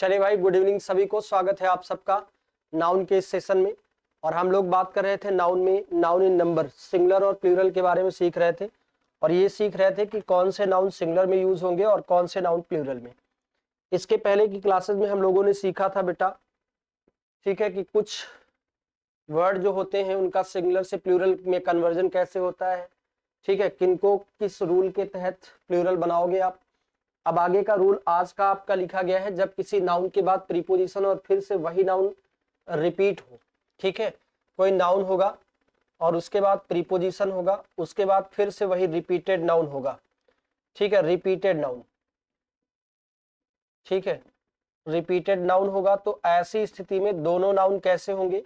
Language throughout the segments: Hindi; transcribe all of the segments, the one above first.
चलिए भाई, गुड इवनिंग सभी को। स्वागत है आप सबका नाउन के इस सेशन में। और हम लोग बात कर रहे थे नाउन में, नाउन इन नंबर, सिंगुलर और प्लूरल के बारे में सीख रहे थे। और ये सीख रहे थे कि कौन से नाउन सिंगुलर में यूज होंगे और कौन से नाउन प्लूरल में। इसके पहले की क्लासेस में हम लोगों ने सीखा था बेटा, ठीक है, कि कुछ वर्ड जो होते हैं उनका सिंगुलर से प्लूरल में कन्वर्जन कैसे होता है, ठीक है, किनको किस रूल के तहत प्लूरल बनाओगे आप। अब आगे का रूल आज का आपका लिखा गया है, जब किसी नाउन के बाद प्रीपोजिशन और फिर से वही नाउन रिपीट हो, ठीक है, कोई नाउन होगा और उसके बाद प्रीपोजिशन होगा, उसके बाद फिर से वही रिपीटेड नाउन होगा, ठीक है, रिपीटेड नाउन, ठीक है, रिपीटेड नाउन होगा। तो ऐसी स्थिति में दोनों नाउन कैसे होंगे,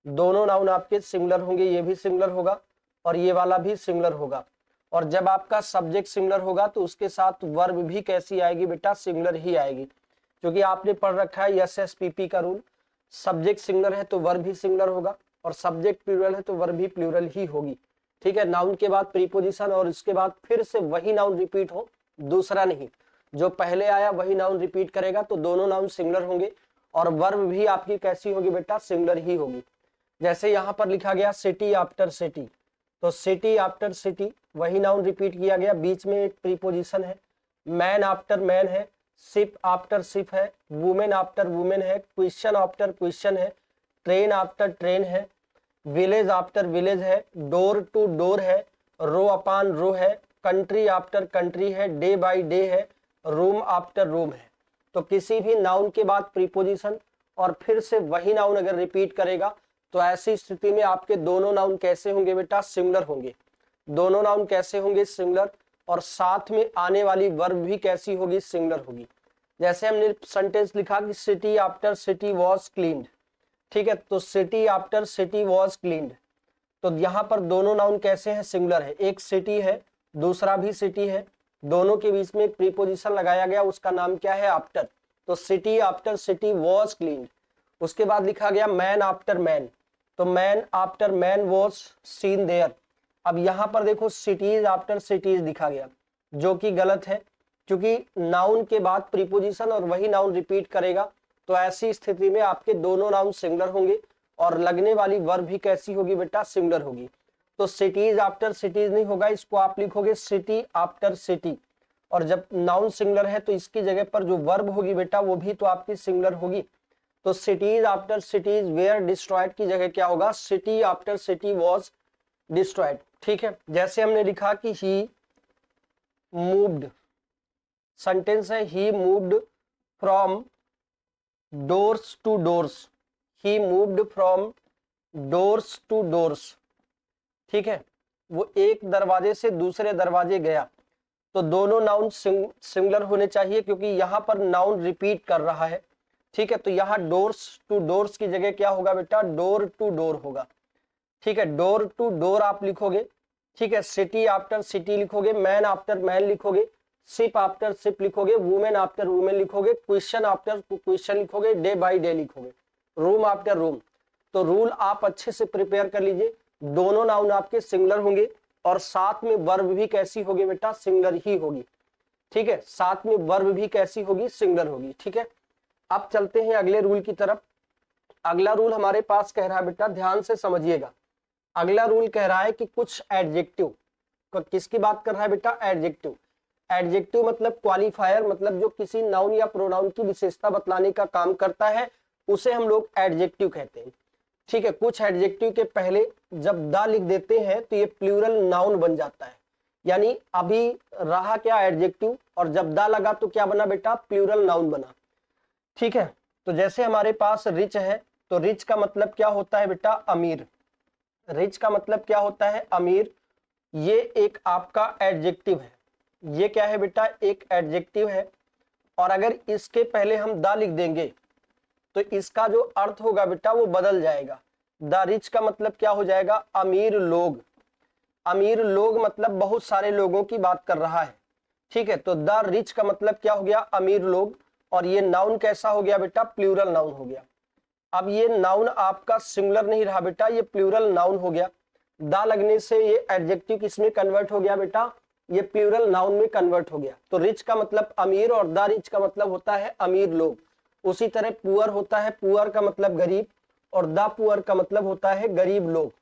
दोनों नाउन आपके सिंगुलर होंगे, ये भी सिंगुलर होगा और ये वाला भी सिंगुलर होगा। और जब आपका सब्जेक्ट सिंगुलर होगा तो उसके साथ वर्ब भी कैसी आएगी बेटा, सिंगुलर ही आएगी, क्योंकि आपने पढ़ रखा है SSPP का रूल। सब्जेक्ट सिंगुलर है तो वर्ब भी सिंगुलर होगा, और सब्जेक्ट प्लूरल है तो वर्ब भी प्लूरल ही होगी, ठीक है। नाउन के बाद प्रीपोजिशन और इसके बाद फिर से वही नाउन रिपीट हो, दूसरा नहीं, जो पहले आया वही नाउन रिपीट करेगा, तो दोनों नाउन सिंगुलर होंगे और वर्ब भी आपकी कैसी होगी बेटा, सिंगुलर ही होगी। जैसे यहाँ पर लिखा गया सिटी आफ्टर सिटी, तो सिटी आफ्टर सिटी वही नाउन रिपीट किया गया, बीच में एक प्रीपोजिशन है। मैन आफ्टर मैन है, शिप आफ्टर शिप है, वुमेन आफ्टर वुमेन है, क्वेश्चन आफ्टर क्वेश्चन है, ट्रेन आफ्टर ट्रेन है, विलेज आफ्टर विलेज है, डोर टू डोर है, रो अपान रो है, कंट्री आफ्टर कंट्री है, डे बाय डे है, रूम आफ्टर रूम है। तो किसी भी नाउन के बाद प्रीपोजिशन और फिर से वही नाउन अगर रिपीट करेगा तो ऐसी स्थिति में आपके दोनों नाउन कैसे होंगे बेटा, सिंगुलर होंगे। दोनों नाउन कैसे होंगे, सिंगुलर, और साथ में आने वाली वर्ब भी कैसी होगी, सिंगुलर होगी। जैसे हमने सेंटेंस लिखा कि city after city was cleaned, ठीक है, तो city after city was cleaned, तो यहाँ पर दोनों नाउन कैसे हैं, सिंगुलर है। एक सिटी है, दूसरा भी सिटी है, दोनों के बीच में एक प्रीपोजिशन लगाया गया, उसका नाम क्या है, आफ्टर, तो city after city was cleaned. उसके बाद लिखा गया man after man, was seen after मैन वॉज सीन देयर। अब यहाँ पर देखो सिटीज आफ्टर सिटीज लिखा गया, जो कि गलत है, क्योंकि नाउन के बाद प्रीपोजिशन और वही नाउन रिपीट करेगा, तो ऐसी स्थिति में आपके दोनों नाउन सिंगुलर होंगे और लगने वाली वर्ब भी कैसी होगी बेटा, सिंगुलर होगी। तो सिटीज आफ्टर सिटीज नहीं होगा, इसको आप लिखोगे सिटी आफ्टर सिटी, और जब नाउन सिंगुलर है तो इसकी जगह पर जो वर्ब होगी बेटा वो भी तो आपकी सिंगुलर होगी। तो cities after cities were destroyed की जगह क्या होगा, city after city was destroyed, ठीक है। जैसे हमने लिखा कि ही मूव्ड, सेंटेंस है he moved from doors to doors, he moved from doors to doors, ठीक है, वो एक दरवाजे से दूसरे दरवाजे गया। तो दोनों नाउन सिंगुलर होने चाहिए, क्योंकि यहाँ पर नाउन रिपीट कर रहा है, ठीक है। तो यहाँ डोर्स टू डोर्स की जगह क्या होगा बेटा, डोर टू डोर होगा, ठीक है, डोर टू डोर आप लिखोगे, ठीक है। सिटी आफ्टर सिटी लिखोगे, मैन आफ्टर मैन लिखोगे, शिप आफ्टर शिप लिखोगे, वुमेन आफ्टर वुमेन लिखोगे, क्वेश्चन आफ्टर क्वेश्चन लिखोगे, डे बाय डे लिखोगे, रूम आफ्टर रूम। तो रूल आप अच्छे से प्रिपेयर कर लीजिए, दोनों नाउन आपके सिंगुलर होंगे और साथ में वर्ब भी कैसी होगी बेटा, सिंगुलर ही होगी, ठीक है, साथ में वर्ब भी कैसी होगी, सिंगुलर होगी, ठीक है। अब चलते हैं अगले रूल की तरफ। अगला रूल हमारे पास कह रहा है बेटा, ध्यान से समझिएगा। अगला रूल कह रहा है कि कुछ एडजेक्टिव, किसकी बात कर रहा है बेटा, एडजेक्टिव। एडजेक्टिव मतलब क्वालिफायर, मतलब जो किसी नाउन या प्रोनाउन की विशेषता बतलाने का काम करता है, उसे हम लोग एडजेक्टिव कहते हैं, ठीक है। कुछ एडजेक्टिव के पहले जब द लिख देते हैं तो ये प्लूरल नाउन बन जाता है, यानी अभी रहा क्या, एडजेक्टिव, और जब द लगा तो क्या बना बेटा, प्लूरल नाउन बना, ठीक है। तो जैसे हमारे पास रिच है, तो रिच का मतलब क्या होता है बेटा, अमीर। रिच का मतलब क्या होता है, अमीर। ये एक आपका एडजेक्टिव है, ये क्या है बेटा, एक एडजेक्टिव है। और अगर इसके पहले हम द लिख देंगे तो इसका जो अर्थ होगा बेटा वो बदल जाएगा। द रिच का मतलब क्या हो जाएगा, अमीर लोग। अमीर लोग मतलब बहुत सारे लोगों की बात कर रहा है, ठीक है। तो द रिच का मतलब क्या हो गया, अमीर लोग, और ये नाउन कैसा हो गया बेटा, प्लूरल नाउन हो गया। अब ये नाउन आपका सिंगुलर नहीं रहा बेटा, ये प्लूरल नाउन हो गया। द लगने से ये एडजेक्टिव किसमें कन्वर्ट हो गया बेटा, ये प्लूरल नाउन में कन्वर्ट हो गया। तो रिच का मतलब अमीर और द रिच का मतलब होता है अमीर लोग। उसी तरह पुअर होता है, पुअर का मतलब गरीब, और द पुअर का मतलब होता है गरीब लोग।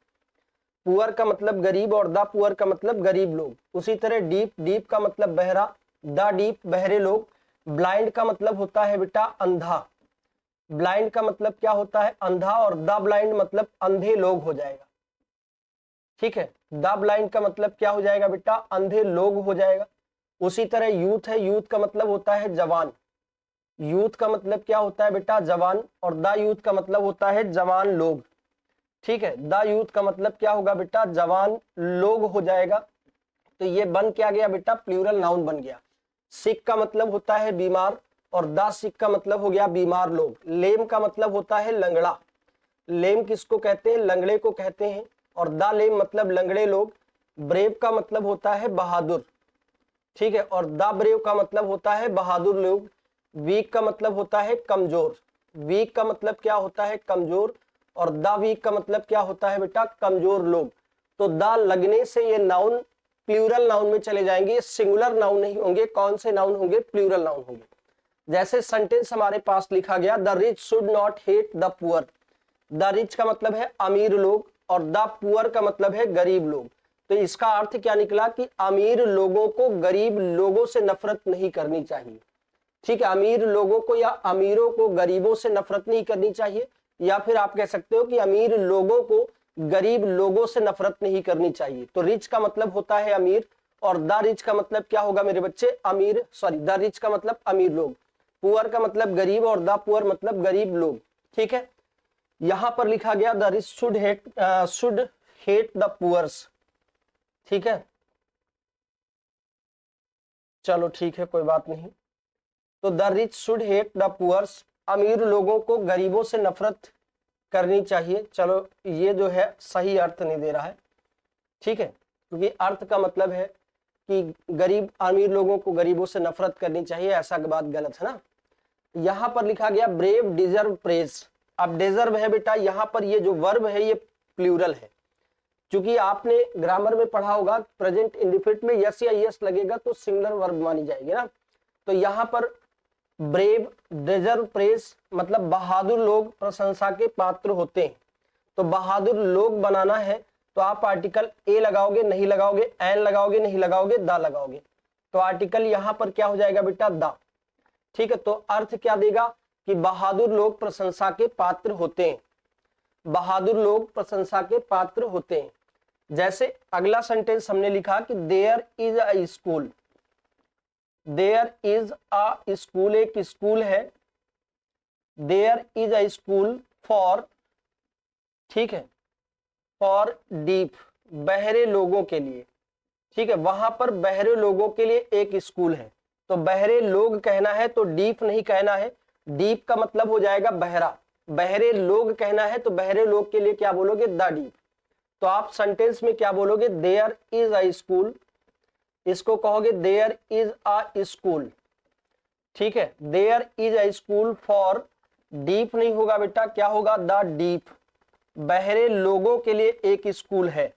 पुअर का मतलब गरीब और द पुअर का मतलब गरीब लोग। उसी तरह डीप, डीप का मतलब बहरा, द डीप बहरे लोग। ब्लाइंड का मतलब होता है बेटा अंधा, ब्लाइंड का मतलब क्या होता है अंधा, और द ब्लाइंड मतलब अंधे लोग हो जाएगा। ठीक है, द ब्लाइंड का मतलब क्या हो जाएगा बेटा अंधे लोग हो जाएगा। उसी तरह यूथ है, यूथ का मतलब होता है जवान, यूथ का मतलब क्या होता है बेटा जवान, और द यूथ का मतलब होता है जवान लोग। ठीक है, द यूथ का मतलब क्या होगा बेटा जवान लोग हो जाएगा। तो ये बन क्या गया बेटा प्लूरल नाउन बन गया। सिक का मतलब होता है बीमार, और द सिक का मतलब हो गया बीमार लोग। लेम का मतलब होता है लंगड़ा, लेम किसको कहते हैं लंगड़े को कहते हैं, और द लेम मतलब लंगड़े लोग। ब्रेव का मतलब होता है बहादुर, ठीक है, और द ब्रेव का मतलब होता है बहादुर लोग। वीक का मतलब होता है कमजोर, वीक का मतलब क्या होता है कमजोर, और द वीक का मतलब क्या होता है बेटा कमजोर लोग। तो द लगने से ये नाउन प्लूरल नाउन में चले जाएंगे, ये सिंगुलर नाउन नहीं होंगे। कौन से नाउन होंगे प्लूरल नाउन होंगे। जैसे सेंटेंस हमारे पास लिखा गया the rich should not hate the poor, the rich का मतलब है अमीर लोग, और द पुअर का मतलब है गरीब लोग। तो इसका अर्थ क्या निकला कि अमीर लोगों को गरीब लोगों से नफरत नहीं करनी चाहिए। ठीक है, अमीर लोगों को या अमीरों को गरीबों से नफरत नहीं करनी चाहिए, या फिर आप कह सकते हो कि अमीर लोगों को गरीब लोगों से नफरत नहीं करनी चाहिए। तो रिच का मतलब होता है अमीर, और द रिच का मतलब क्या होगा मेरे बच्चे अमीर, सॉरी द रिच का मतलब अमीर लोग, पुअर का मतलब गरीब, और द पुअर मतलब गरीब लोग। ठीक है, यहां पर लिखा गया the rich should hate the poors. ठीक है, चलो ठीक है कोई बात नहीं। तो the rich should hate the poors, अमीर लोगों को गरीबों से नफरत करनी चाहिए। चलो ये जो है सही अर्थ नहीं दे रहा है, ठीक है, क्योंकि अर्थ का मतलब है कि गरीब अमीर लोगों को गरीबों से नफरत करनी चाहिए, ऐसा बात गलत है ना। यहां पर लिखा गया ब्रेव डिजर्व प्रेज। अब डिजर्व है बेटा, यहां पर ये जो वर्ब है ये प्लूरल है। क्योंकि आपने ग्रामर में पढ़ा होगा प्रेजेंट इंडिफिनिट में यस या यस लगेगा तो सिंगुलर वर्ब मानी जाएगी ना। तो यहां पर ब्रेव डिजर्व प्रेज मतलब बहादुर लोग प्रशंसा के पात्र होते हैं। तो बहादुर लोग बनाना है तो आप आर्टिकल ए लगाओगे नहीं लगाओगे, एन लगाओगे नहीं लगाओगे, द लगाओगे। तो आर्टिकल यहां पर क्या हो जाएगा बेटा द। ठीक है, तो अर्थ क्या देगा कि बहादुर लोग प्रशंसा के पात्र होते हैं, बहादुर लोग प्रशंसा के पात्र होते हैं। जैसे अगला सेंटेंस हमने लिखा कि there is a school, there is a school एक स्कूल है, there is a school for, ठीक है, फॉर डीफ बहरे लोगों के लिए। ठीक है, वहां पर बहरे लोगों के लिए एक स्कूल है। तो बहरे लोग कहना है तो डीप नहीं कहना है, डीप का मतलब हो जाएगा बहरा। बहरे लोग कहना है तो बहरे लोग के लिए क्या बोलोगे द डीप। तो आप सेंटेंस में क्या बोलोगे देयर इज अ स्कूल, इसको कहोगे देयर इज अ स्कूल। ठीक है, there is a school for deep नहीं होगा बेटा, क्या होगा द डीप, बहरे लोगों के लिए एक स्कूल है।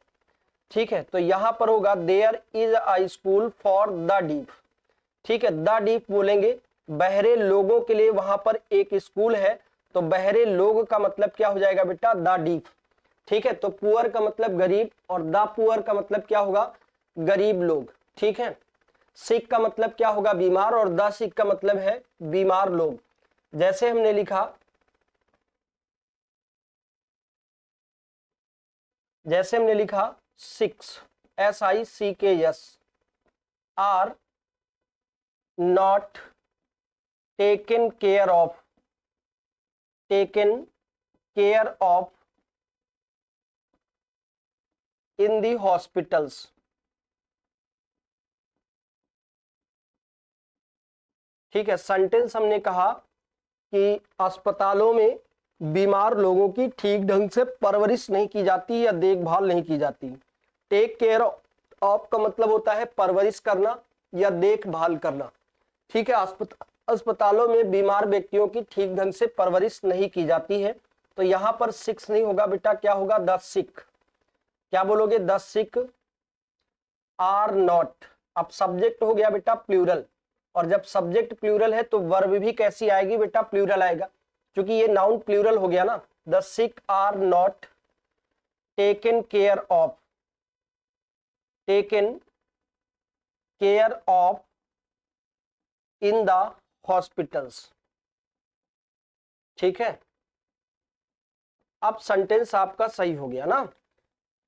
ठीक है, तो यहां पर होगा there is a school for the deep. ठीक है, द डीप बोलेंगे, बहरे लोगों के लिए वहां पर एक स्कूल है। तो बहरे लोग का मतलब क्या हो जाएगा बेटा द डीप। ठीक है, तो पुअर का मतलब गरीब, और द पुअर का मतलब क्या होगा गरीब लोग। ठीक है, सिक का मतलब क्या होगा बीमार, और द सिक का मतलब है बीमार लोग। जैसे हमने लिखा, जैसे हमने लिखा sicks, SICKS are not taken care of, taken care of in the hospitals. ठीक है, सेंटेंस हमने कहा कि अस्पतालों में बीमार लोगों की ठीक ढंग से परवरिश नहीं की जाती या देखभाल नहीं की जाती। टेक केयर ऑफ का मतलब होता है परवरिश करना या देखभाल करना। ठीक है, अस्पतालों में बीमार व्यक्तियों की ठीक ढंग से परवरिश नहीं की जाती है। तो यहां पर सिक्स नहीं होगा बेटा, क्या होगा द सिक। क्या बोलोगे द सिक आर नॉट। अब सब्जेक्ट हो गया बेटा प्लूरल, और जब सब्जेक्ट प्लूरल है तो वर्ब भी कैसी आएगी बेटा, प्लूरल आएगा, क्योंकि ये नाउन प्लूरल हो गया ना। The sick are not taken care of, taken care of in the hospitals. ठीक है, अब सेंटेंस आपका सही हो गया ना।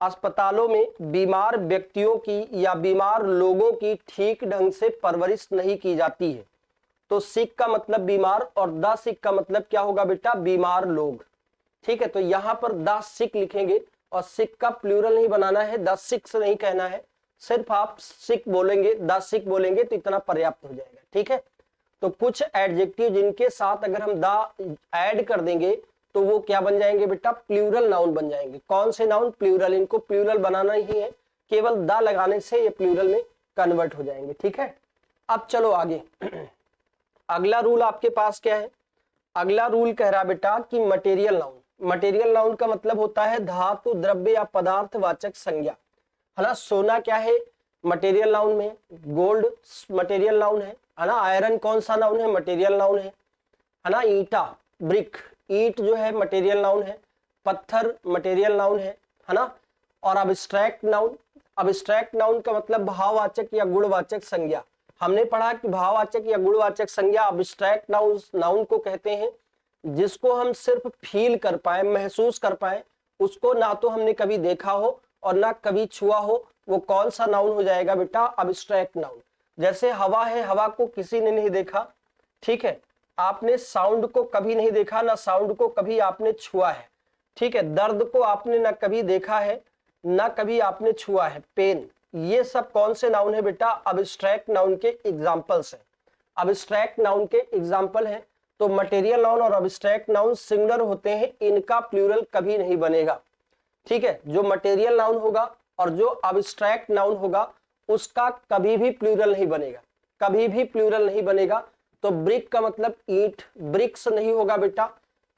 अस्पतालों में बीमार व्यक्तियों की या बीमार लोगों की ठीक ढंग से परवरिश नहीं की जाती है। तो सिक का मतलब बीमार और द सिक का मतलब क्या होगा बेटा, बीमार लोग। ठीक है, तो यहां पर द सिक लिखेंगे और सिक का प्लूरल नहीं बनाना है, द सिक्स नहीं कहना है, सिर्फ आप सिक बोलेंगे, द सिक बोलेंगे तो इतना पर्याप्त हो जाएगा। ठीक है, तो कुछ एडजेक्टिव जिनके साथ अगर हम द ऐड कर देंगे तो वो क्या बन जाएंगे बेटा, प्लूरल नाउन बन जाएंगे। कौन से नाउन, प्लूरल। इनको प्लूरल बनाना ही है, केवल द लगाने से ये प्लूरल में कन्वर्ट हो जाएंगे। ठीक है, अब चलो आगे। अगला रूल आपके पास क्या है, अगला रूल कह रहा बेटा कि मटेरियल नाउन। मटेरियल नाउन का मतलब होता है धातु, द्रव्य या पदार्थ वाचक संज्ञा, है ना। सोना क्या है मटेरियल नाउन में, गोल्ड मटेरियल नाउन है ना। आयरन कौन सा नाउन है, मटेरियल नाउन है ना। ईटा, ब्रिक, ईट जो है मटेरियल नाउन है। पत्थर मटेरियल नाउन है ना। और अब्स्ट्रैक्ट नाउन, अब्स्ट्रैक्ट नाउन का मतलब भाववाचक या गुणवाचक संज्ञा। हमने पढ़ा कि भाववाचक या गुणवाचक संज्ञा अब्स्ट्रैक्ट नाउन को कहते हैं जिसको हम सिर्फ फील कर पाए, महसूस कर पाए, उसको ना तो हमने कभी देखा हो और ना कभी छुआ हो, वो कौन सा नाउन हो जाएगा बेटा, अब्स्ट्रैक्ट नाउन। जैसे हवा है, हवा को किसी ने नहीं देखा, ठीक है, आपने साउंड को कभी नहीं देखा, ना साउंड को कभी आपने छुआ है। ठीक है, दर्द को आपने ना कभी देखा है ना कभी आपने छुआ है, पेन। ये सब कौन से नाउन है बेटा, अब्स्ट्रैक्ट नाउन के एग्जांपल्स हैं, अब्स्ट्रैक्ट नाउन के एग्जांपल हैं। तो मटेरियल नाउन और अब्स्ट्रैक्ट नाउन सिंगुलर होते हैं, इनका प्लूरल कभी नहीं बनेगा। ठीक है, जो मटेरियल नाउन होगा और जो अब्स्ट्रैक्ट नाउन होगा उसका कभी भी प्लूरल नहीं बनेगा, कभी भी प्लूरल नहीं बनेगा। तो ब्रिक का मतलब ईंट, ब्रिक्स नहीं होगा बेटा।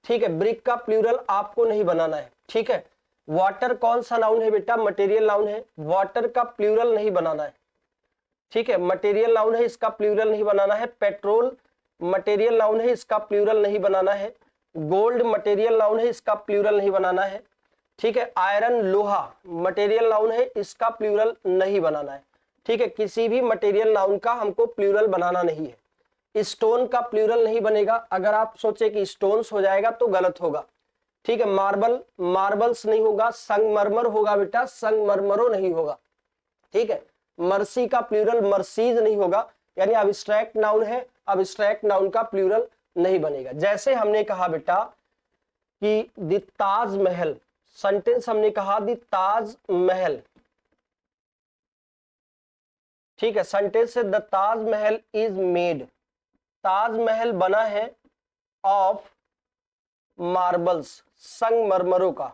ठीक है, ब्रिक का प्लूरल आपको नहीं बनाना है। ठीक है, वाटर कौन सा नाउन है बेटा, मटेरियल नाउन है, वाटर का प्लूरल नहीं बनाना है। ठीक है, मटेरियल नाउन है, इसका प्लूरल नहीं बनाना है। पेट्रोल मटेरियल नाउन है, इसका प्लूरल नहीं बनाना है। गोल्ड मटेरियल नाउन है, इसका प्लूरल नहीं बनाना है। ठीक है, आयरन लोहा मटेरियल नाउन है, इसका प्लूरल नहीं बनाना है। ठीक है, किसी भी मटेरियल नाउन का हमको प्लूरल बनाना नहीं है। स्टोन का प्लूरल नहीं बनेगा, अगर आप सोचे कि स्टोन्स हो जाएगा तो गलत होगा। ठीक है, मार्बल मार्बल्स नहीं होगा, संगमरमर होगा बेटा, संगमरमरो नहीं होगा। ठीक है, मर्सी का प्लूरल मर्सीज नहीं होगा, यानी अब्स्ट्रैक्ट नाउन है, अब्स्ट्रैक्ट नाउन का प्लूरल नहीं बनेगा। जैसे हमने कहा बेटा कि द ताजमहल, सेंटेंस हमने कहा द ताजमहल। ठीक है, सेंटेंस से the Taj Mahal is made, Taj Mahal बना है ऑफ मार्बल्स, संगमरमरों का।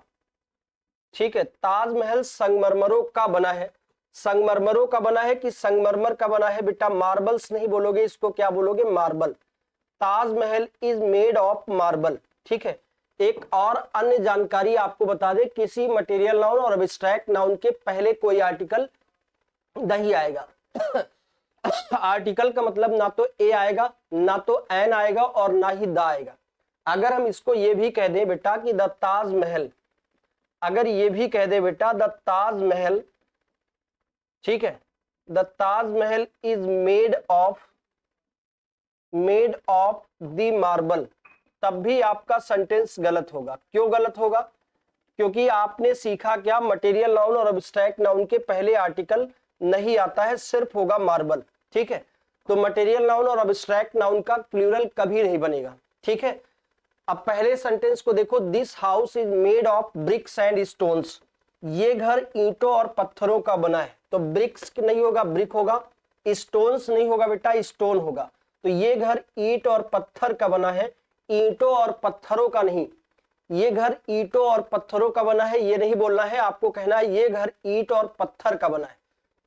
ठीक है, ताजमहल संगमरमरों का बना है। संगमरमरों का बना है कि संगमरमर का बना है बेटा, मार्बल्स नहीं बोलोगे, इसको क्या बोलोगे, marble. Taj Mahal is made of marble. ठीक है, एक और अन्य जानकारी आपको बता दे, किसी मटेरियल नाउन और अब्स्ट्रैक्ट नाउन के पहले कोई आर्टिकल नहीं आएगा। आर्टिकल का मतलब ना तो ए आएगा, ना तो एन आएगा और ना ही द आएगा। अगर हम इसको ये भी कह दें बेटा कि द ताजमहल, अगर ये भी कह दे बेटा द ताजमहल, ठीक है, the Taj Mahal is made of the marble, तब भी आपका सेंटेंस गलत होगा। क्यों गलत होगा, क्योंकि आपने सीखा क्या, मटेरियल नाउन और अब्स्ट्रैक्ट नाउन के पहले आर्टिकल नहीं आता है, सिर्फ होगा मार्बल। ठीक है, तो मटेरियल नाउन और अब्स्ट्रैक्ट नाउन का प्लूरल कभी नहीं बनेगा। ठीक है, अब पहले सेंटेंस को देखो, this house is made of BRICS and stones, ये घर ईंटों और पत्थरों का बना है। तो ब्रिक्स नहीं होगा, ब्रिक होगा। स्टोन्स नहीं होगा बेटा, स्टोन होगा। तो ये घर ईंट और पत्थर का बना है, ईंटों और पत्थरों का नहीं। ये घर ईंटों और पत्थरों का बना है, ये नहीं बोलना है, आपको कहना है ये घर ईंट और पत्थर का बना है।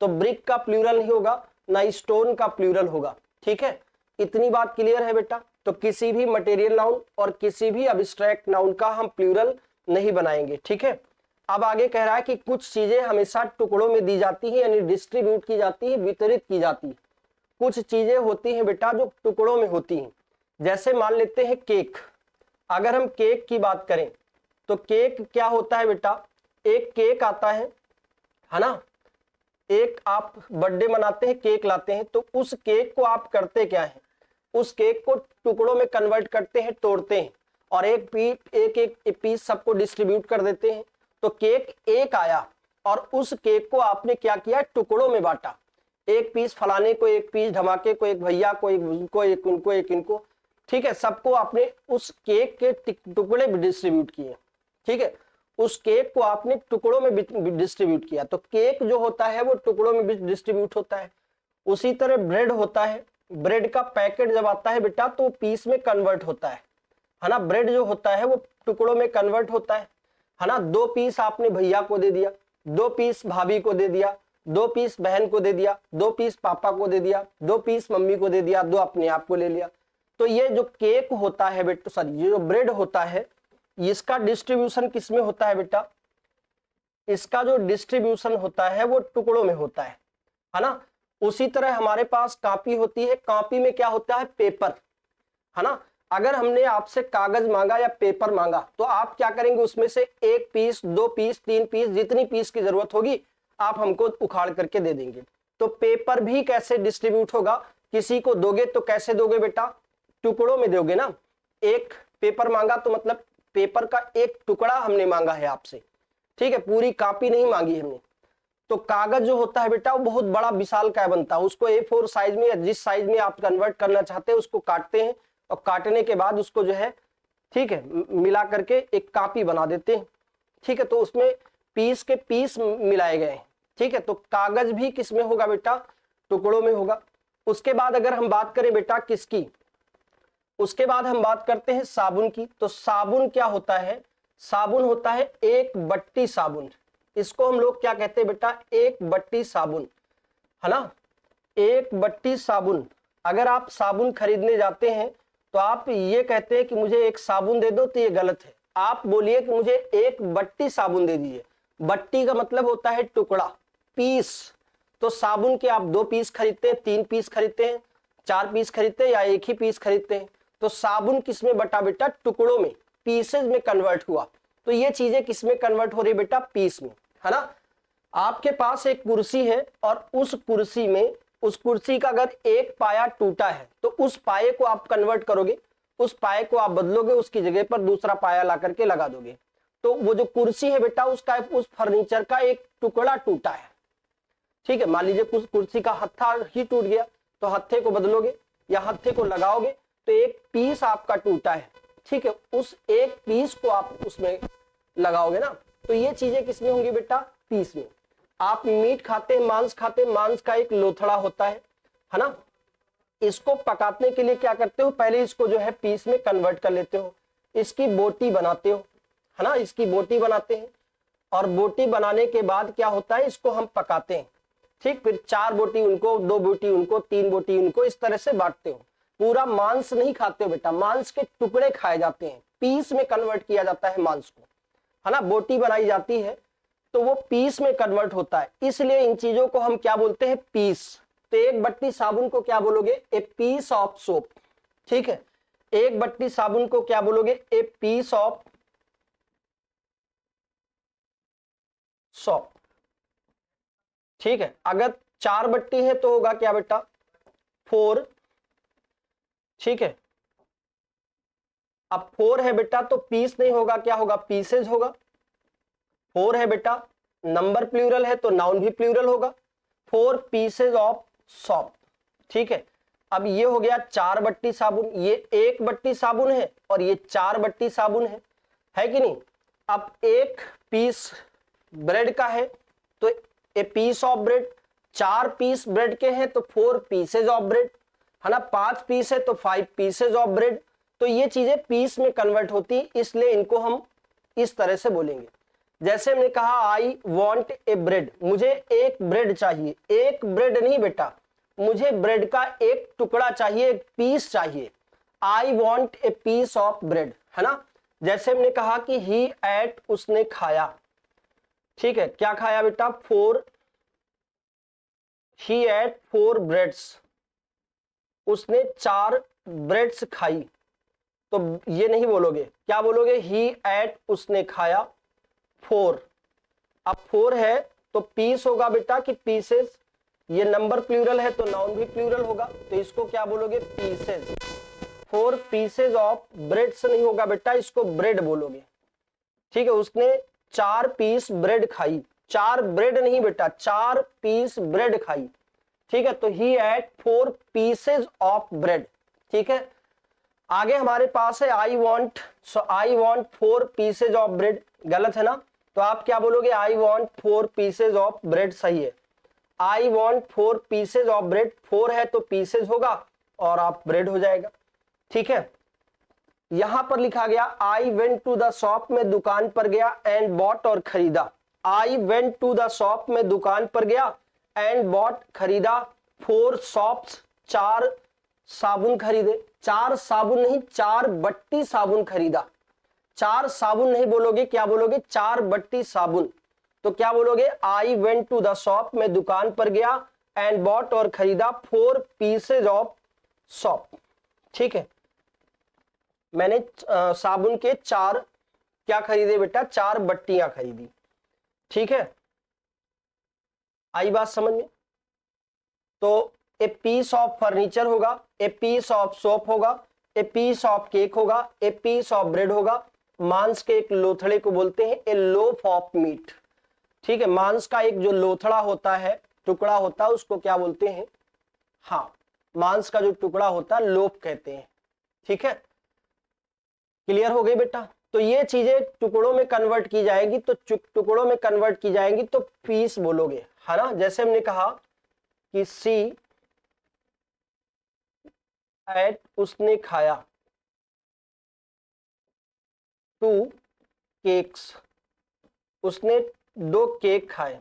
तो ब्रिक का प्लूरल नहीं होगा, ना स्टोन का प्लूरल होगा। ठीक है, इतनी बात क्लियर है बेटा। तो किसी भी मटेरियल नाउन और किसी भी अब्स्ट्रैक्ट नाउन का हम प्लूरल नहीं बनाएंगे। ठीक है, अब आगे कह रहा है कि कुछ चीजें हमेशा टुकड़ों में दी जाती है, यानी डिस्ट्रीब्यूट की जाती है, वितरित की जाती है। कुछ चीजें होती हैं बेटा जो टुकड़ों में होती हैं। जैसे मान लेते हैं केक, अगर हम केक की बात करें तो केक क्या होता है बेटा, एक केक आता है ना, एक आप बर्थडे मनाते हैं, केक लाते हैं, तो उस केक को आप करते क्या है, उस केक को टुकड़ों में कन्वर्ट करते हैं, तोड़ते हैं और एक पीस सबको डिस्ट्रीब्यूट कर देते हैं। तो केक एक आया और उस केक को आपने क्या किया, टुकड़ों में बांटा, एक पीस फलाने को, एक पीस धमाके को, एक भैया को, एक उनको, एक उनको, एक इनको, ठीक है, सबको आपने उस केक के टुकड़े भी डिस्ट्रीब्यूट किए, ठीक है, उस केक को आपने टुकड़ों में डिस्ट्रीब्यूट किया। तो केक जो होता है वो टुकड़ों में भी डिस्ट्रीब्यूट होता है। उसी तरह ब्रेड होता है, ब्रेड का पैकेट जब आता है बेटा तो पीस में कन्वर्ट होता है ना, ब्रेड जो होता है वो टुकड़ों में कन्वर्ट होता है ना। 2 पीस आपने भैया को दे दिया, 2 पीस भाभी को दे दिया, 2 पीस बहन को दे दिया, 2 पीस पापा को दे दिया, 2 पीस मम्मी को दे दिया, 2 अपने आप को ले लिया। तो ये जो केक होता है बेटा, सॉरी ये जो ब्रेड होता है, इसका डिस्ट्रीब्यूशन किसमें होता है बेटा, इसका जो डिस्ट्रीब्यूशन होता है वो टुकड़ों में होता है ना। उसी तरह हमारे पास कॉपी होती है, कॉपी में क्या होता है, पेपर, है ना। अगर हमने आपसे कागज मांगा या पेपर मांगा तो आप क्या करेंगे, उसमें से 1 पीस, 2 पीस, 3 पीस, जितनी पीस की जरूरत होगी आप हमको उखाड़ करके दे देंगे। तो पेपर भी कैसे डिस्ट्रीब्यूट होगा, किसी को दोगे तो कैसे दोगे बेटा, टुकड़ों में दोगे ना। एक पेपर मांगा तो मतलब पेपर का एक टुकड़ा हमने मांगा है आपसे, ठीक है, पूरी कॉपी नहीं मांगी हमने। तो कागज जो होता है बेटा वो बहुत बड़ा विशाल काय बनता है, उसको A4 साइज में या जिस साइज में आप कन्वर्ट करना चाहते हैं उसको काटते हैं और काटने के बाद उसको जो है, ठीक है, मिला करके एक कॉपी बना देते हैं, ठीक है। तो उसमें पीस के पीस मिलाए गए हैं, ठीक है। तो कागज भी किस में होगा बेटा, टुकड़ों में होगा। उसके बाद अगर हम बात करें बेटा किसकी, उसके बाद हम बात करते हैं साबुन की। तो साबुन क्या होता है, साबुन होता है एक बट्टी साबुन, इसको हम लोग क्या कहते हैं बेटा, एक बट्टी साबुन, है ना, एक बट्टी साबुन। अगर आप साबुन खरीदने जाते हैं तो आप ये कहते हैं कि मुझे एक साबुन दे दो, तो ये गलत है, आप बोलिए कि मुझे एक बट्टी साबुन दे दीजिए। बट्टी का मतलब होता है टुकड़ा, पीस। तो साबुन के आप 2 पीस खरीदते हैं, 3 पीस खरीदते हैं, 4 पीस खरीदते हैं या एक ही पीस खरीदते हैं। तो साबुन किसमें बटा बेटा, टुकड़ों में, पीसेज में कन्वर्ट हुआ। तो ये चीजें किसमें कन्वर्ट हो रही बेटा, पीस में, है ना। आपके पास एक कुर्सी है और उस कुर्सी में, उस कुर्सी का अगर एक पाया टूटा है तो उस पाए को आप कन्वर्ट करोगे, उस पाए को आप बदलोगे, उसकी जगह पर दूसरा पाया ला करके लगा दोगे। तो वो जो कुर्सी है बेटा उसका, उस फर्नीचर का एक टुकड़ा टूटा है, ठीक है। मान लीजिए कुछ कुर्सी का हत्था ही टूट गया तो हत्थे को बदलोगे या हत्थे को लगाओगे तो एक पीस आपका टूटा है, ठीक है, उस एक पीस को आप उसमें लगाओगे ना। तो ये चीजें किसमें होंगी बेटा, पीस में। आप मीट खाते हैं, मांस खाते हैं, मांस का एक लोथड़ा होता है ना, इसको पकाने के लिए क्या करते हो, पहले इसको जो है पीस में कन्वर्ट कर लेते हो, इसकी बोटी बनाते हो, है ना, इसकी बोटी बनाते हैं और बोटी बनाने के बाद क्या होता है, इसको हम पकाते हैं, ठीक, फिर 4 बोटी उनको, 2 बोटी उनको, 3 बोटी उनको, इस तरह से बांटते हो। पूरा मांस नहीं खाते हो बेटा, मांस के टुकड़े खाए जाते हैं, पीस में कन्वर्ट किया जाता है मांस को, है ना, बोटी बनाई जाती है तो वो पीस में कन्वर्ट होता है। इसलिए इन चीजों को हम क्या बोलते हैं, पीस। तो एक बट्टी साबुन को क्या बोलोगे, ए पीस ऑफ सोप, ठीक है, एक बट्टी साबुन को क्या बोलोगे, ए पीस ऑफ सोप, ठीक है। अगर 4 बट्टी है तो होगा क्या बेटा, 4, ठीक है। अब 4 है बेटा तो पीस नहीं होगा, क्या होगा, पीसेज होगा। 4 है बेटा, नंबर प्लूरल है तो नाउन भी प्लूरल होगा, 4 पीसेज ऑफ सॉप, ठीक है। अब ये हो गया 4 बट्टी साबुन, ये 1 बट्टी साबुन है और ये 4 बट्टी साबुन है कि नहीं। अब एक पीस ब्रेड का है तो a piece of bread, 4 piece bread के हैं तो 4 पीसेज ऑफ ब्रेड, है ना, 5 पीस है तो 5 पीसेज ऑफ ब्रेड। तो ये चीजें पीस में कन्वर्ट होती, इसलिए इनको हम इस तरह से बोलेंगे। जैसे हमने कहा आई वॉन्ट ए ब्रेड, मुझे एक ब्रेड चाहिए, एक ब्रेड नहीं बेटा, मुझे ब्रेड का एक टुकड़ा चाहिए, एक पीस चाहिए, I want a piece of bread, है ना। जैसे हमने कहा कि ही एट, उसने खाया, ठीक है, क्या खाया बेटा, 4, ही एट 4 ब्रेड्स, उसने 4 ब्रेड्स खाई, तो ये नहीं बोलोगे, क्या बोलोगे? ही एट, उसने खाया 4। अब 4 है तो पीस होगा बेटा कि पीसेस, ये नंबर प्लूरल है तो नाउन भी प्लूरल होगा, तो इसको क्या बोलोगे? पीसेस। 4 पीसेज ऑफ ब्रेड से नहीं होगा बेटा, इसको ब्रेड बोलोगे। ठीक है, उसने 4 पीस ब्रेड खाई, 4 ब्रेड नहीं बेटा, 4 पीस ब्रेड खाई। ठीक है, तो ही एट 4 पीसेज ऑफ ब्रेड। ठीक है, आगे हमारे पास है I want, so I want 4 pieces of bread, गलत है ना, तो आप क्या बोलोगे? I want 4 pieces of bread, सही है। I want 4 pieces of bread, 4 है तो पीसेज होगा और आप ब्रेड हो जाएगा। ठीक है, यहां पर लिखा गया I went to the shop, में दुकान पर गया, एंड बॉट, और खरीदा। I went to the shop, में दुकान पर गया, एंड बॉट, खरीदा, 4 शॉप्स, 4 साबुन खरीदे, 4 साबुन नहीं 4 बट्टी साबुन खरीदा। 4 साबुन नहीं बोलोगे, क्या बोलोगे? 4 बट्टी साबुन। तो क्या बोलोगे? I went to the shop, में दुकान पर गया, एंड बॉट, और खरीदा, 4 पीसेज ऑफ शॉप। ठीक है, मैंने साबुन के 4 क्या खरीदे बेटा? 4 बट्टियां खरीदी। ठीक है, आई बात समझ में? तो ए पीस ऑफ फर्नीचर होगा, ए पीस ऑफ सोप होगा, ए पीस ऑफ केक होगा, ए पीस ऑफ ब्रेड होगा। मांस के एक लोथड़े को बोलते हैं ए लोफ ऑफ मीट। ठीक है, मांस का एक जो लोथड़ा होता है, टुकड़ा होता है, उसको क्या बोलते हैं? हाँ, मांस का जो टुकड़ा होता है लोफ कहते हैं। ठीक है, क्लियर हो गई बेटा? तो ये चीजें टुकड़ों में कन्वर्ट की जाएंगी, तो टुकड़ों में कन्वर्ट की जाएंगी तो पीस बोलोगे, है ना। जैसे हमने कहा कि सी एट, उसने खाया, 2 केक्स, उसने 2 केक खाए,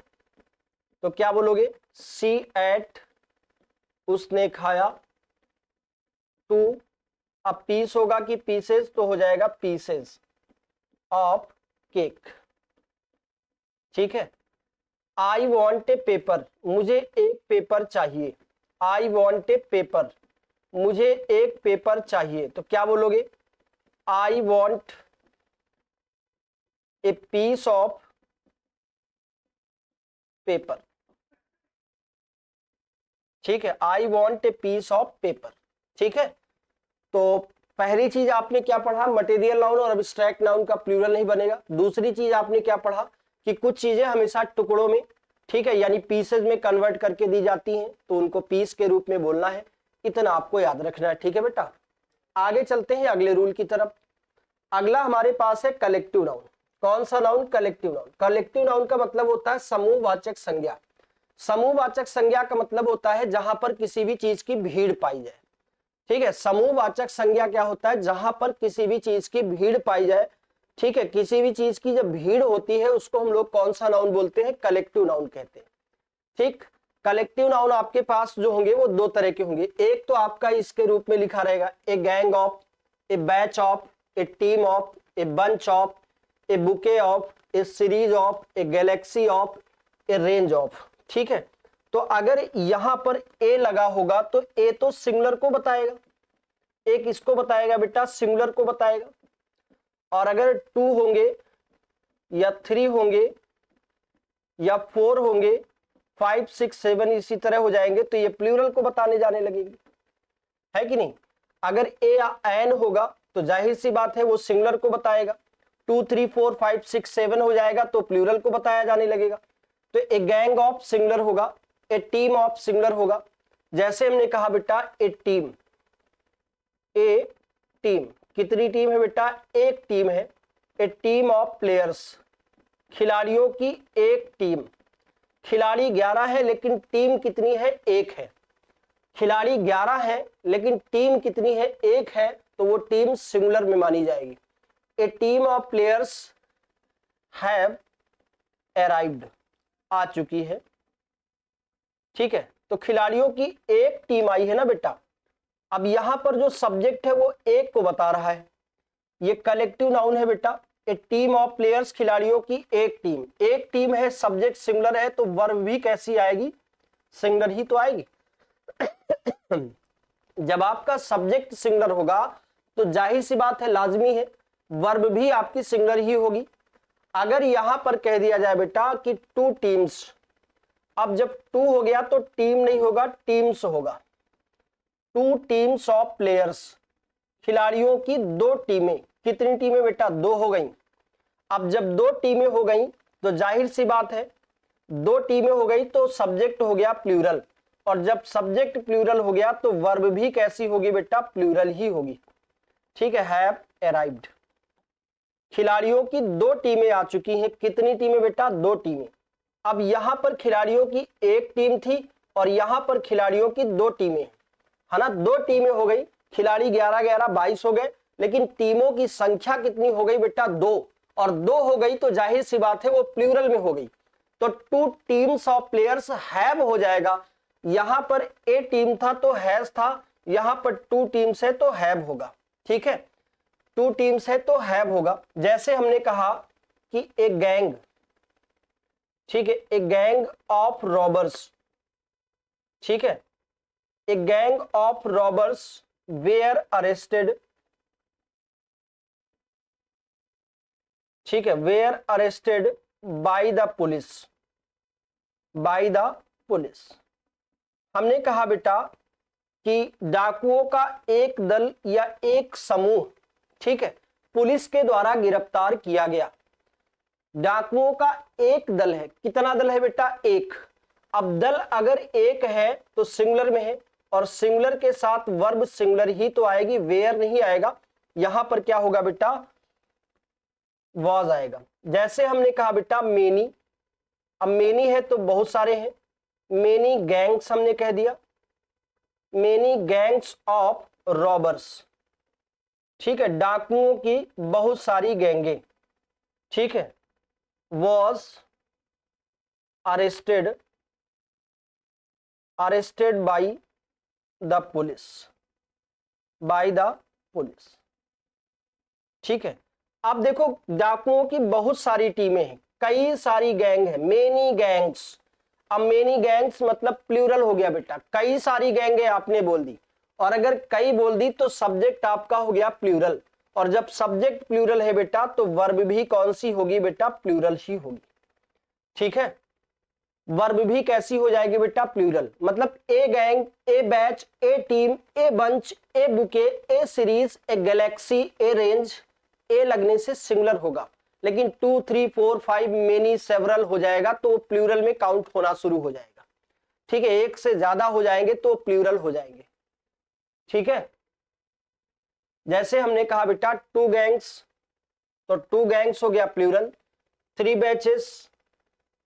तो क्या बोलोगे? सी एट, उसने खाया 2, अब पीस होगा कि पीसेस, तो हो जाएगा पीसेस ऑफ केक। ठीक है, आई वॉन्ट ए पेपर, मुझे एक पेपर चाहिए। आई वॉन्ट ए पेपर, मुझे एक पेपर चाहिए, तो क्या बोलोगे? I want a piece of paper. ठीक है, I want a piece of paper. ठीक है, तो पहली चीज आपने क्या पढ़ा? मटेरियल नाउन और एब्स्ट्रैक्ट नाउन का प्लूरल नहीं बनेगा। दूसरी चीज आपने क्या पढ़ा? कि कुछ चीजें हमेशा टुकड़ों में, ठीक है, यानी पीसेज में कन्वर्ट करके दी जाती हैं, तो उनको पीस के रूप में बोलना है। इतना आपको याद रखना है। ठीक है बेटा, आगे चलते हैं अगले रूल की तरफ। अगला हमारे पास है कलेक्टिव नाउन। कौन सा noun? Collective noun. Collective noun का मतलब होता है समूहवाचक संज्ञा। समूहवाचक संज्ञा का मतलब होता है जहां पर किसी भी चीज की भीड़ पाई जाए। ठीक है, समूहवाचक संज्ञा क्या होता है? जहां पर किसी भी चीज की भीड़ पाई जाए। ठीक है, किसी भी चीज की जब भीड़ होती है उसको हम लोग कौन सा नाउन बोलते हैं? कलेक्टिव नाउन कहते हैं। ठीक, कलेक्टिव नाउन आपके पास जो होंगे वो 2 तरह के होंगे। एक तो आपका इसके रूप में लिखा रहेगा a gang of, a batch of, a team of, a bunch of, a bouquet of, a series of, a galaxy of, a range of. ठीक है, तो अगर यहां पर ए लगा होगा तो ए तो सिंगुलर को बताएगा, एक इसको बताएगा बेटा, सिंगुलर को बताएगा। और अगर 2 होंगे या 3 होंगे या 4 होंगे, 5 6 7 इसी तरह हो जाएंगे, तो ये प्लूरल को बताने जाने लगेगी, है कि नहीं। अगर ए या एन होगा तो जाहिर सी बात है वो सिंगुलर को बताएगा। 2 3 4 5 6 7 हो जाएगा तो प्लूरल को बताया जाने लगेगा। तो ए गैंग ऑफ सिंगुलर होगा, ए टीम ऑफ सिंगुलर होगा। जैसे हमने कहा बेटा ए टीम, ए टीम, कितनी टीम है बेटा? एक टीम है। ए टीम ऑफ प्लेयर्स, खिलाड़ियों की एक टीम। खिलाड़ी 11 है लेकिन टीम कितनी है? एक है। खिलाड़ी 11 है लेकिन टीम कितनी है? एक है, तो वो टीम सिंगुलर में मानी जाएगी। A team of players have arrived, आ चुकी है। ठीक है, तो खिलाड़ियों की एक टीम आई है ना बेटा। अब यहां पर जो सब्जेक्ट है वो एक को बता रहा है, ये कलेक्टिव नाउन है बेटा। ए टीम ऑफ प्लेयर्स, खिलाड़ियों की एक टीम। एक टीम है, सब्जेक्ट सिंगुलर है, तो वर्ब भी कैसी आएगी? सिंगुलर ही तो आएगी। जब आपका सब्जेक्ट सिंगुलर होगा तो जाहिर सी बात है, लाजमी है, वर्ब भी आपकी सिंगुलर ही होगी। अगर यहां पर कह दिया जाए बेटा कि टू टीम्स, अब जब टू हो गया तो टीम नहीं होगा, टीम्स होगा। टू टीम्स ऑफ प्लेयर्स, खिलाड़ियों की दो टीमें। कितनी टीमें बेटा? दो हो गई। अब जब दो टीमें हो गई तो जाहिर सी बात है, दो टीमें हो गई तो सब्जेक्ट हो गया प्लूरल, और जब सब्जेक्ट प्लूरल हो गया तो वर्ब भी कैसी होगी बेटा? प्लूरल ही होगी। ठीक है, हैव अराइव्ड। खिलाड़ियों की दो टीमें आ चुकी हैं। कितनी टीमें बेटा? दो टीमें। अब यहां पर खिलाड़ियों की एक टीम थी और यहां पर खिलाड़ियों की दो टीमें, है ना, दो टीमें हो गई। खिलाड़ी 11-11 22 हो गए, लेकिन टीमों की संख्या कितनी हो गई बेटा? दो, और दो हो गई तो जाहिर सी बात है वो प्लूरल में हो गई। तो two teams of players have हो जाएगा। यहां पर ए टीम था तो हैज था, यहां पर टू टीम्स है तो हैव होगा। ठीक है, टू टीम्स है तो हैव होगा। जैसे हमने कहा कि ए गैंग, ठीक है, ए गैंग ऑफ रॉबर्स, ठीक है, a gang of robbers were arrested, ठीक है, were arrested by the police, by the police. हमने कहा बेटा कि डाकुओं का एक दल या एक समूह, ठीक है, पुलिस के द्वारा गिरफ्तार किया गया। डाकुओं का एक दल है। कितना दल है बेटा? एक। अब दल अगर एक है तो सिंगुलर में है, और सिंगुलर के साथ वर्ब सिंगुलर ही तो आएगी, वेयर नहीं आएगा। यहां पर क्या होगा बेटा? वॉज आएगा। जैसे हमने कहा बेटा मेनी, अब मेनी है तो बहुत सारे हैं, मेनी गैंग्स हमने कह दिया, मेनी गैंग्स ऑफ रॉबर्स, ठीक है, डाकुओं की बहुत सारी गैंगे, ठीक है, was arrested, arrested by the police, by the police. ठीक है, अब देखो डाकुओं की बहुत सारी टीमें हैं, कई सारी गैंग है, मेनी गैंग्स। अब मेनी गैंग्स मतलब प्लूरल हो गया बेटा, कई सारी गैंग है आपने बोल दी, और अगर कई बोल दी तो सब्जेक्ट आपका हो गया प्लूरल, और जब सब्जेक्ट प्लूरल है बेटा तो वर्ब भी कौन सी होगी बेटा? प्लूरल ही होगी। ठीक है, वर्ब भी कैसी हो जाएगी बेटा? प्लूरल। मतलब a gang, a batch, a team, a bunch, a bouquet, a series, a galaxy, a range, a लगने से सिंगुलर होगा, लेकिन 2 3 4 5 मेनी सेवरल हो जाएगा तो प्लूरल में काउंट होना शुरू हो जाएगा। ठीक है, एक से ज्यादा हो जाएंगे तो प्लूरल हो जाएंगे। ठीक है, जैसे हमने कहा बेटा टू गैंग्स, तो टू गैंग्स हो गया plural, 3 batches,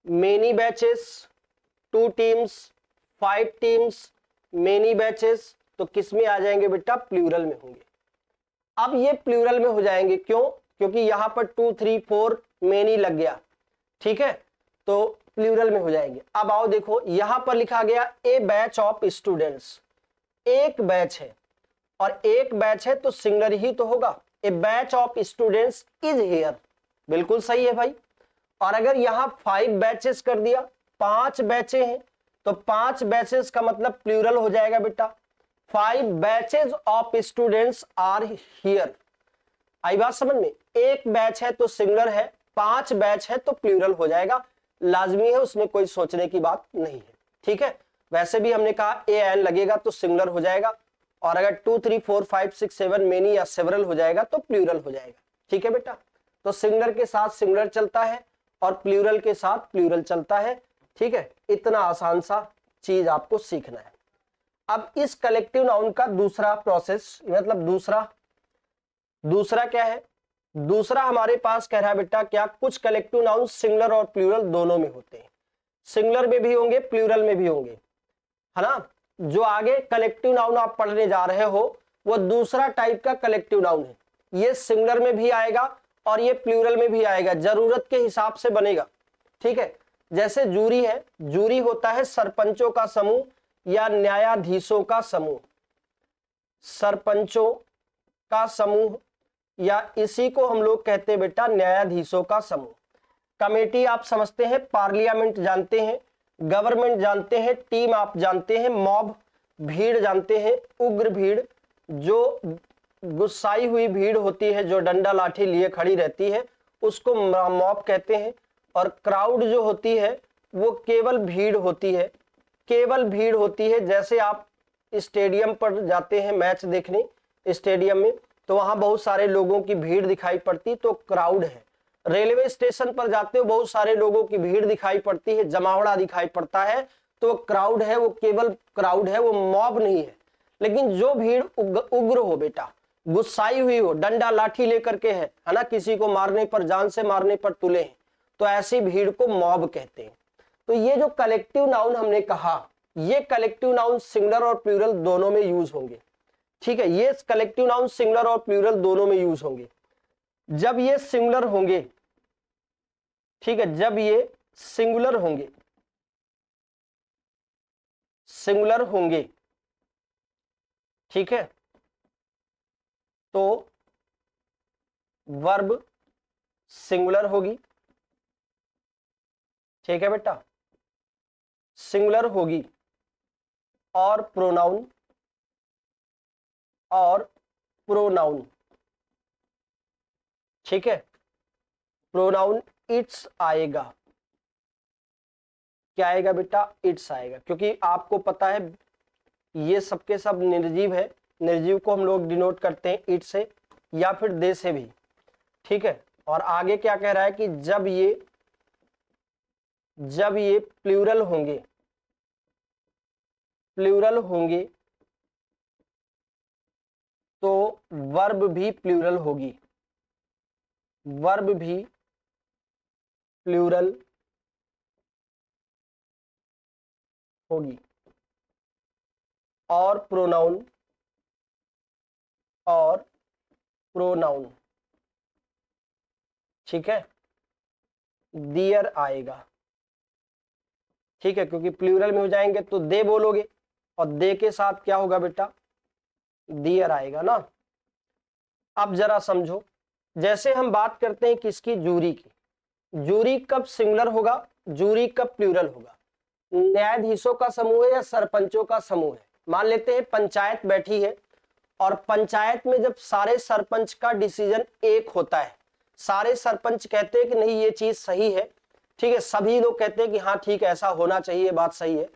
many batches, 2 teams, 5 teams, many batches, तो किस में आ जाएंगे बेटा? प्लूरल में होंगे। अब ये प्लूरल में हो जाएंगे, क्यों? क्योंकि यहां पर 2 3 4 मेनी लग गया। ठीक है, तो प्लूरल में हो जाएंगे। अब आओ देखो, यहां पर लिखा गया ए बैच ऑफ स्टूडेंट्स, एक बैच है, और एक बैच है तो सिंगुलर ही तो होगा। A batch of students is here, बिल्कुल सही है भाई। और अगर यहां 5 बैचेस कर दिया, 5 बैचे हैं, तो 5 बैचेस का मतलब प्लूरल हो जाएगा बेटा। 5 batches of students are here. आई बात समझ में? एक बैच है तो सिंगुलर है, 5 बैच है तो प्लूरल हो जाएगा, लाजमी है, उसमें कोई सोचने की बात नहीं है। ठीक है, वैसे भी हमने कहा ए एन लगेगा तो सिंगुलर हो जाएगा, और अगर 2 3 4 5 6 7 मेनी या सेवरल हो जाएगा तो प्लूरल हो जाएगा। ठीक है बेटा, तो सिंगुलर के साथ सिंगुलर चलता है और प्लूरल के साथ प्लूरल चलता है। ठीक है, इतना आसान सा चीज आपको सीखना है। अब इस कलेक्टिव नाउन का दूसरा प्रोसेस, मतलब दूसरा क्या है? दूसरा हमारे पास कह रहा है बेटा क्या? कुछ कलेक्टिव नाउन सिंगुलर और प्लूरल दोनों में होते हैं, सिंगुलर में भी होंगे, प्लूरल में भी होंगे, है ना। जो आगे कलेक्टिव नाउन आप पढ़ने जा रहे हो वो दूसरा टाइप का कलेक्टिव नाउन है, ये सिंगुलर में भी आएगा और ये प्लूरल में भी आएगा, जरूरत के हिसाब से बनेगा। ठीक है, जैसे जूरी है, जूरी होता है सरपंचों का समूह या न्यायाधीशों का समूह, सरपंचों का समूह, या इसी को हम लोग कहते हैं बेटा न्यायाधीशों का समूह। कमेटी आप समझते हैं, पार्लियामेंट जानते हैं, गवर्नमेंट जानते हैं, टीम आप जानते हैं, मॉब भीड़ जानते हैं, उग्र भीड़, जो गुस्साई हुई भीड़ होती है, जो डंडा लाठी लिए खड़ी रहती है, उसको मॉब कहते हैं। और क्राउड जो होती है वो केवल भीड़ होती है, केवल भीड़ होती है। जैसे आप स्टेडियम पर जाते हैं मैच देखने, स्टेडियम में, तो वहां बहुत सारे लोगों की भीड़ दिखाई पड़ती, तो क्राउड है। रेलवे स्टेशन पर जाते हो, बहुत सारे लोगों की भीड़ दिखाई पड़ती है, जमावड़ा दिखाई पड़ता है, तो क्राउड है, वो केवल क्राउड है, वो मॉब नहीं है। लेकिन जो भीड़ उग्र हो बेटा, गुस्साई हुई हो, डंडा लाठी लेकर के है ना, किसी को मारने पर, जान से मारने पर तुले हैं, तो ऐसी भीड़ को मॉब कहते हैं। तो ये जो कलेक्टिव नाउन हमने कहा, ये कलेक्टिव नाउन सिंगुलर और प्लूरल दोनों में यूज होंगे। ठीक है, ये कलेक्टिव नाउन सिंगुलर और प्लूरल दोनों में यूज होंगे। जब ये सिंगुलर होंगे, ठीक है, जब ये सिंगुलर होंगे, सिंगुलर होंगे, ठीक है, तो वर्ब सिंगुलर होगी। ठीक है बेटा, सिंगुलर होगी, और प्रोनाउन, और प्रोनाउन, ठीक है, प्रोनाउन इट्स आएगा। क्या आएगा बेटा? इट्स आएगा, क्योंकि आपको पता है ये सबके सब निर्जीव है। निर्जीव को हम लोग डिनोट करते हैं इट से या फिर दे से भी। ठीक है, और आगे क्या कह रहा है कि जब ये प्लूरल होंगे, प्लूरल होंगे तो वर्ब भी प्लूरल होगी, वर्ब भी प्लूरल होगी, और प्रोनाउन, और प्रोनाउन, ठीक है, दियर आएगा। ठीक है, क्योंकि प्लूरल में हो जाएंगे तो दे बोलोगे, और दे के साथ क्या होगा बेटा? दियर आएगा ना। अब जरा समझो, जैसे हम बात करते हैं किसकी? जूरी की। जूरी कब सिंगुलर होगा, जूरी कब प्लूरल होगा? न्यायाधीशों का समूह है या सरपंचों का समूह है? मान लेते हैं पंचायत बैठी है, और पंचायत में जब सारे सरपंच का डिसीजन एक होता है, सारे सरपंच कहते हैं कि नहीं ये चीज सही है, ठीक है, सभी लोग कहते हैं कि हाँ ठीक है ऐसा होना चाहिए, बात सही है,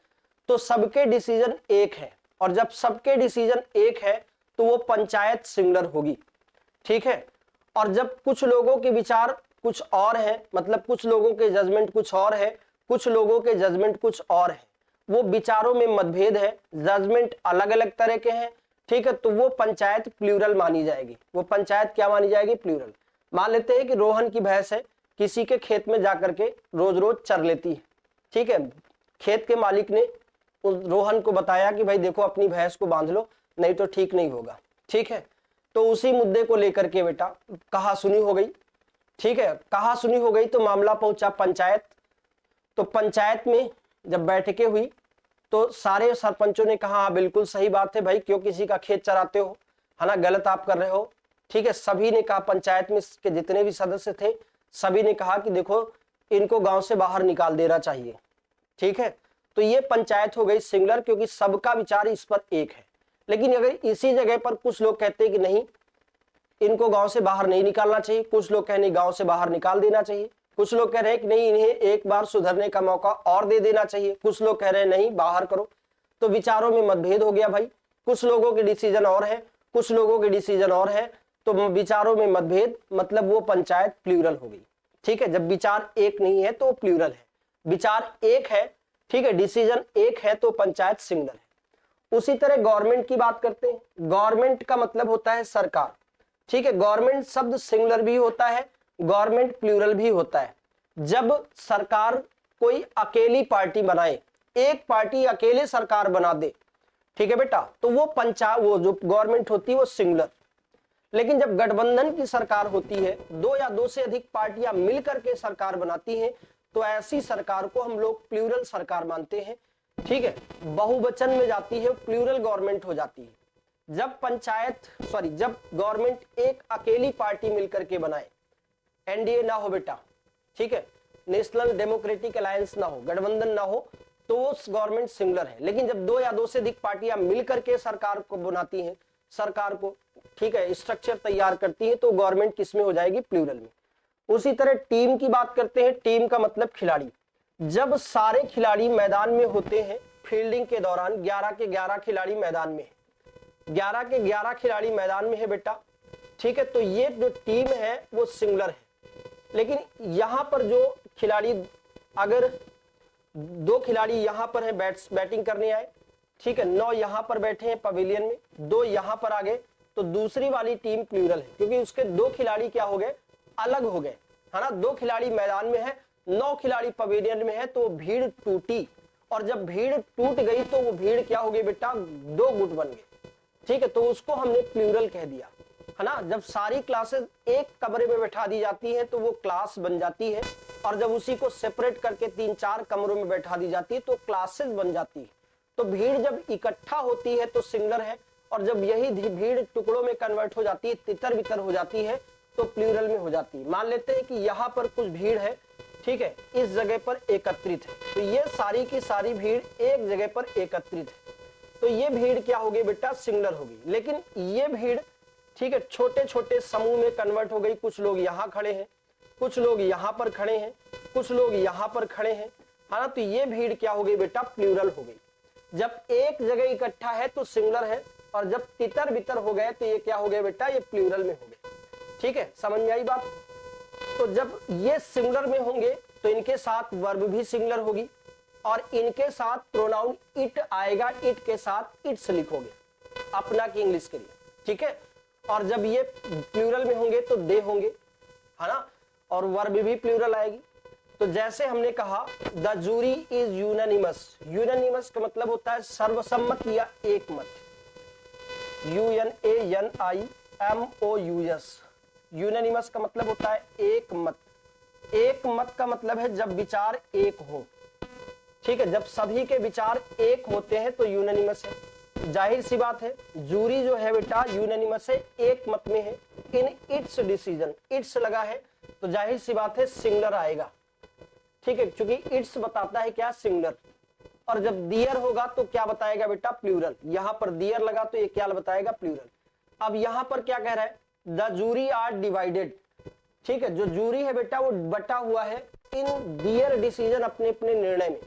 तो सबके डिसीजन एक है। और जब सबके डिसीजन एक है तो वो पंचायत सिंगुलर होगी। ठीक है, और जब कुछ लोगों के विचार कुछ और है, मतलब कुछ लोगों के जजमेंट कुछ और है, कुछ लोगों के जजमेंट कुछ और है, वो विचारों में मतभेद है, जजमेंट अलग अलग तरह के हैं, ठीक है, तो वो पंचायत प्लूरल मानी जाएगी। वो पंचायत क्या मानी जाएगी? प्लूरल। मान लेते हैं कि रोहन की भैंस है, किसी के खेत में जाकर के रोज रोज चर लेती है। ठीक है, खेत के मालिक ने उस रोहन को बताया कि भाई देखो अपनी भैंस को बांध लो, नहीं तो ठीक नहीं होगा। ठीक है, तो उसी मुद्दे को लेकर के बेटा कहा सुनी हो गई। ठीक है, कहा सुनी हो गई तो मामला पहुंचा पंचायत। तो पंचायत में जब बैठकें हुई तो सारे सरपंचों ने कहा हाँ बिल्कुल सही बात है भाई, क्यों किसी का खेत चराते हो, है ना, गलत आप कर रहे हो। ठीक है, सभी ने कहा, पंचायत में के जितने भी सदस्य थे सभी ने कहा कि देखो इनको गांव से बाहर निकाल देना चाहिए। ठीक है, तो ये पंचायत हो गई सिंगुलर, क्योंकि सबका विचार इस पर एक है। लेकिन अगर इसी जगह पर कुछ लोग कहते हैं कि नहीं इनको गांव से बाहर नहीं निकालना चाहिए, कुछ लोग कह रहे गांव से बाहर निकाल देना चाहिए, कुछ लोग कह रहे हैं कि नहीं इन्हें एक बार सुधरने का मौका और दे देना चाहिए, कुछ लोग कह रहे हैं नहीं बाहर करो, तो विचारों में मतभेद हो गया भाई। कुछ लोगों के डिसीजन और है, कुछ लोगों के डिसीजन और है, तो विचारों में मतभेद, मतलब वो पंचायत प्लूरल हो गई। ठीक है, जब विचार एक नहीं है तो वो प्लूरल है, विचार एक है, ठीक है, डिसीजन एक है तो पंचायत सिंगुलर है। उसी तरह गवर्नमेंट की बात करते हैं, गवर्नमेंट का मतलब होता है सरकार। ठीक है, गवर्नमेंट शब्द सिंगुलर भी होता है, गवर्नमेंट प्लूरल भी होता है। जब सरकार कोई अकेली पार्टी बनाए, एक पार्टी अकेले सरकार बना दे, ठीक है बेटा, तो वो वो जो गवर्नमेंट होती है वो सिंगुलर। लेकिन जब गठबंधन की सरकार होती है, दो या दो से अधिक पार्टियां मिलकर के सरकार बनाती हैं, तो ऐसी सरकार को हम लोग प्लूरल सरकार मानते हैं। ठीक है, बहुवचन में जाती है, प्लूरल गवर्नमेंट हो जाती है। जब जब गवर्नमेंट एक अकेली पार्टी मिलकर के बनाए, एनडीए ना हो बेटा, ठीक है, नेशनल डेमोक्रेटिक अलायंस ना हो, गठबंधन ना हो, तो वो गवर्नमेंट सिंगुलर है। लेकिन जब दो या दो से अधिक पार्टियां मिलकर के सरकार को बनाती हैं, सरकार को, ठीक है, स्ट्रक्चर तैयार करती है, तो गवर्नमेंट किसमें हो जाएगी? प्लूरल में। उसी तरह टीम की बात करते हैं। टीम का मतलब खिलाड़ी। जब सारे खिलाड़ी मैदान में होते हैं फील्डिंग के दौरान, 11 के 11 खिलाड़ी मैदान में है, 11 के 11 खिलाड़ी मैदान में है बेटा, ठीक है, तो ये जो टीम है वो सिंगुलर है। लेकिन यहां पर जो खिलाड़ी, अगर दो खिलाड़ी यहां पर है बैटिंग करने आए, ठीक है, 9 यहां पर बैठे हैं पवेलियन में, 2 यहां पर आ गए, तो दूसरी वाली टीम प्लूरल है, क्योंकि उसके 2 खिलाड़ी क्या हो गए? अलग हो गए, है ना। 2 खिलाड़ी मैदान में है, 9 खिलाड़ी पवेलियन में है, तो भीड़ टूटी, और जब भीड़ टूट गई तो वो भीड़ क्या हो गई बेटा? 2 गुट बन गए, ठीक है, तो उसको हमने प्लूरल कह दिया, है ना। जब सारी क्लासेस एक कमरे में बैठा दी जाती है तो वो क्लास बन जाती है, और जब उसी को सेपरेट करके 3-4 कमरों में बैठा दी जाती है तो क्लासेस बन जाती है। तो भीड़ जब इकट्ठा होती है तो सिंगुलर है, और जब यही भीड़ टुकड़ों में कन्वर्ट हो जाती है, तितर बितर हो जाती है, तो प्लूरल में हो जाती है। मान लेते हैं कि यहाँ पर कुछ भीड़ है, ठीक है, इस जगह पर एकत्रित है, तो ये सारी की सारी भीड़ एक जगह पर एकत्रित है, तो ये भीड़ क्या होगी बेटा? सिंगुलर होगी। लेकिन ये भीड़, ठीक है, छोटे छोटे समूह में कन्वर्ट हो गई, कुछ लोग यहाँ खड़े हैं, कुछ लोग यहाँ पर खड़े हैं, कुछ लोग यहाँ पर खड़े हैं, है ना, तो ये भीड़ क्या हो गई बेटा? प्लूरल हो गई। जब एक जगह इकट्ठा है तो सिंगुलर है, और जब तितर बितर हो गए तो ये क्या हो गए बेटा? ये प्लूरल में हो गए, ठीक है, समझ में आई बात। तो जब ये सिंगुलर में होंगे तो इनके साथ वर्ब भी सिंगुलर होगी, और इनके साथ प्रोनाउन इट आएगा, इट के साथ इट्स लिखोगे अपना की इंग्लिश के लिए, ठीक है। और जब ये प्लूरल में होंगे तो दे होंगे, है ना, और वर्ब भी प्लूरल आएगी। तो जैसे हमने कहा the jury is unanimous, unanimous का मतलब होता है सर्वसम्मत या एक मत, UNANIMOUS, यूनानिमस का मतलब होता है एक मत। एक मत का मतलब है जब विचार एक हो, ठीक है, जब सभी के विचार एक होते हैं तो यूनानिमस है। जाहिर सी बात है, जूरी जो है बेटा यूनानिमस है, एक मत में है। इन इट्स डिसीजन, इट्स लगा है तो जाहिर सी बात है सिंगुलर आएगा, ठीक है, क्योंकि इट्स बताता है क्या? सिंगुलर। और जब दियर होगा तो क्या बताएगा बेटा? प्लूरल। यहां पर दियर लगा तो ये क्या बताएगा? प्लूरल। अब यहां पर क्या कह रहा है? द जूरी आर डिवाइडेड, ठीक है, जो जूरी है बेटा वो बटा हुआ है इन दियर डिसीजन, अपने अपने निर्णय में।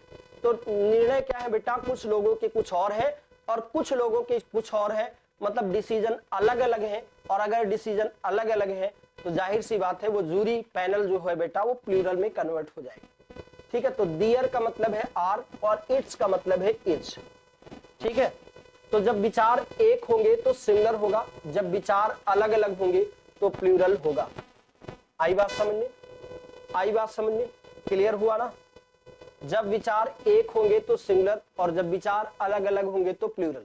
तो निर्णय क्या है बेटा? कुछ लोगों के कुछ और है और कुछ लोगों के कुछ और है, मतलब डिसीजन अलग अलग है। और अगर डिसीजन अलग अलग है तो जाहिर सी बात है वो जूरी पैनल जो है बेटा वो प्लूरल में कन्वर्ट हो जाएगी, ठीक है। तो दियर का मतलब है आर और इट्स का मतलब है इज, ठीक है। तो जब विचार एक होंगे तो सिंगुलर होगा, जब विचार अलग अलग होंगे तो प्लूरल होगा। आई बात समझ में? आई बात समझ में? क्लियर हुआ ना? जब विचार एक होंगे तो सिंगुलर, और जब विचार अलग अलग होंगे तो प्लूरल।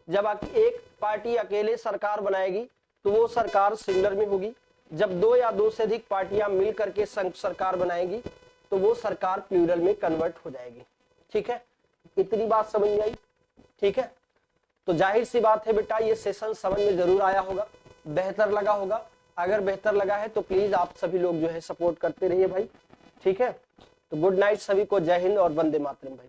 जब एक पार्टी अकेले सरकार बनाएगी तो वो सरकार सिंगुलर में होगी, जब 2 या 2 से अधिक पार्टियां मिल करके सरकार बनाएगी तो वो सरकार प्लूरल में कन्वर्ट हो जाएगी, ठीक है। इतनी बात समझ में आई, ठीक है। तो जाहिर सी बात है बेटा ये सेशन समझ में जरूर आया होगा, बेहतर लगा होगा। अगर बेहतर लगा है तो प्लीज आप सभी लोग जो है सपोर्ट करते रहिए भाई, ठीक है। तो गुड नाइट सभी को, जय हिंद और वंदे मातरम भाई।